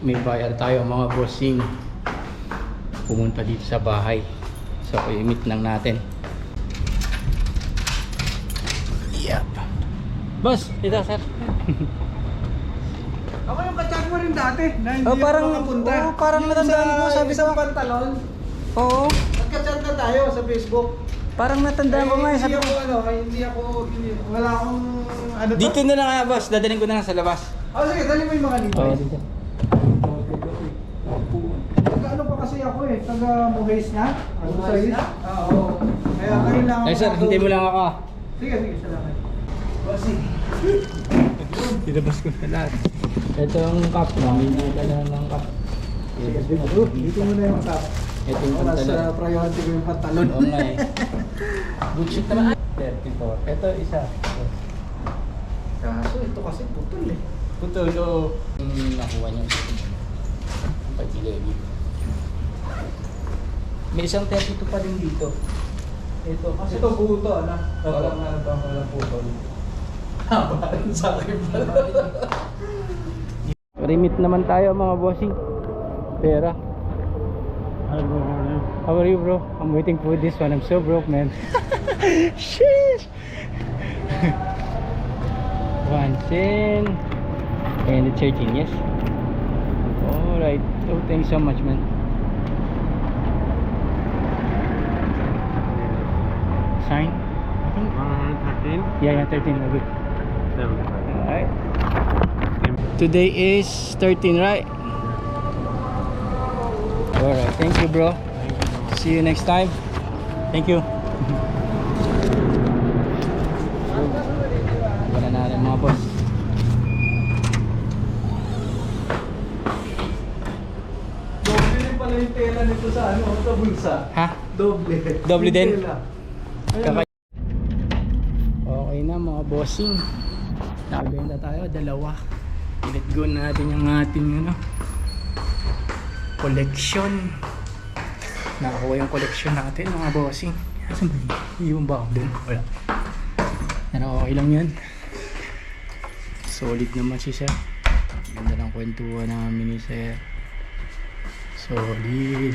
may bayar tayo mga bossing. Pumunta dito sa bahay. So i-meet lang natin. Yep. Boss, dito sir. Ako yung kachat mo rin dati na hindi Oh, parang- ako makapunta. oh, parang Yung natandaan ko, sabi isang ko. pantalon. Oo. Nagkachat na tayo sa Facebook. Parang natandaan ko nga. Hindi Sabi ko, wala akong ano to. dito na lang nga boss, dadalhin ko na lang sa labas. Oh, sige, dali mo yung mga Levi's. dito. Taga ano pa kasi ako eh, taga Muhays na. Muhays na? Oo. Kaya kailangan Ay sir, ako- hintay mo lang ako. Sige, salamat. Bossy. Ilabas ko na lahat. Ito ang cup na, hindi ka lang ng cup. Sige, dito mo na yung top. Ito yung Mas pantalon. priority ko yung pantalon. Oo nga eh. Good shit naman. 34. Ito isa. Kaso ito kasi putol eh. Putol o nakuha niya. Pag-11. May isang 32 pa din dito. Ito kasi Ito buto, ano? Opo. Walang putol. Habaan sa akin pala. remit naman tayo mga bossing. Pera. How are you bro? I'm waiting for this one. I'm so broke man. Sheesh. 110 and the 13, yes. Alright. Oh, thanks so much man. Sign? I think. 113? Yeah, 13. Oh, good. 75. Alright. Today is 13, right? Alright, thank you bro. See you next time. Thank you. Wala na rin mga boss. Doble din pala yung tela nito sa ano, sa bulsa. Ha? Doble. Doble din? Yung tela. Kaka- okay na mga bossing. Nakabenta tayo, dalawa. Let go na natin yung ating ano, collection. Nakakuha yung collection natin mga bossing. Asan ba yun? Yung ba ako dun? Wala. Pero okay lang yan. Solid naman si sir. Ganda ng kwentuhan namin ni sir. Solid.